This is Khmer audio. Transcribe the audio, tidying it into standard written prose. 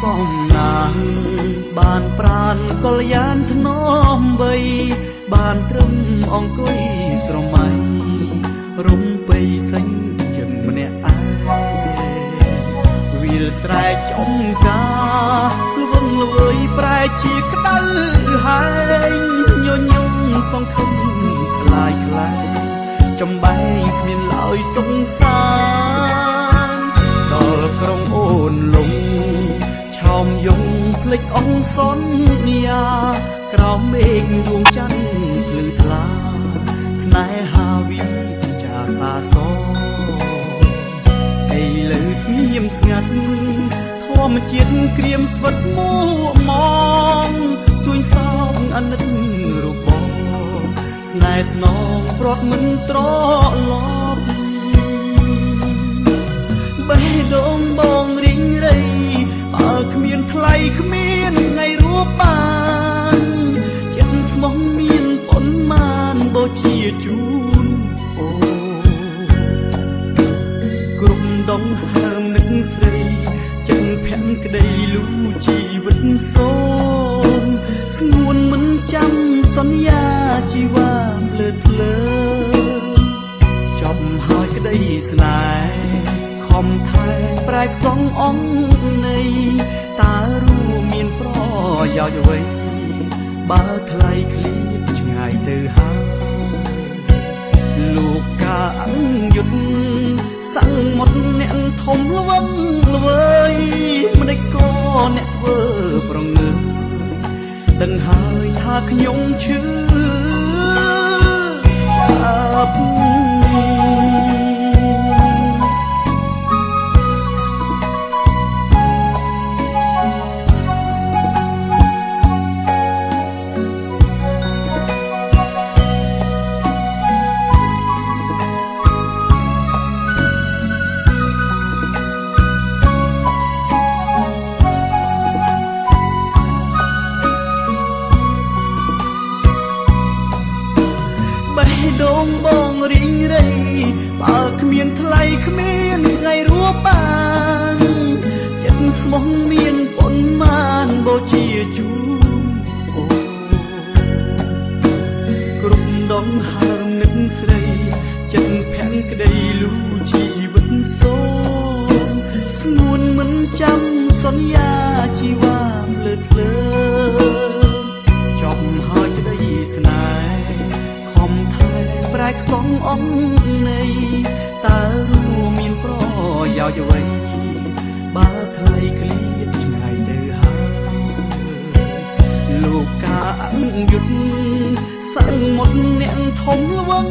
សំណាងបានប្រានកល្យានធ្នមវ័យបានត្រឹមអង្គុយស្រមៃរំពៃសេញចឹងម្នាក់ឯងវិលស្រែកចំការលវងលវើយប្រែជាក្តៅហែងញញឹមសង្ឃឹមខ្លាយខ្លាយចំបែងគ្មានឡើយសង្សារដល់ក្រុងអូនលងឆោមយងភ្លេចអង្គសន្យាក្រោមមេឃដួងច័ន្ទភ្លឺថ្លាស្នេហាវិចាសាសឥឡូវស្ងៀមស្ងាត់ធម្មជាតិក្រៀមស្វិតមួមងទួញសោកអនិតរូបបងស្នេហ៍ស្នងព្រាត់មិនត្រឡប់បេះដូងបងរីងរៃបើគ្មានថ្លៃគ្មានថ្ងៃរួបបានចិត្តស្មោះមានប៉ុន្មានបូជាជូនអូគ្រប់ដងហើមនឹកស្រីចិនភ័ក្រក្តីលូជីវិតសូមស្ងួនមិនចាំសន្យាជីវ៉ាភ្លើតភ្លើចប់ហើយក្តីស្នេហ៍ខំថែប្រែកសងអង្គនៃតើរួមមានប្រយោជន៍អ្វីបើថ្លៃឃ្លៀតឆ្ងាយទៅហើយលោកកាអង្យុទ្ធសੰងមុតអ្នកធំល្វឹងល្វើយម្ដេចក៏អ្នកធ្វើប្រងើដឹងហើយថាខ្ញុំឈឺចាប់ដងបងរីងរៃបើគ្មានថ្លៃគ្មានថ្ងៃរួបបានចិត្តស្មោះមានប៉ុន្មានបូជាជូនអូគ្រប់ដងហើមនឹកស្រីចិត្តភ័ក្រក្តីលូជីវិតសូមស្ងួនមិនចាំសន្យាជីវ៉ាភ្លើតភ្លើចប់ហើយក្តីស្នេហ៍ខំថែប្រែកសងអង្គនៃតើរួមមានប្រយោជន៍អ្វីបើថ្លៃឃ្លៀតឆ្ងាយទៅហើយលោកកាអង្យុទ្ធសੰងមុតអ្នកធំល្វឹង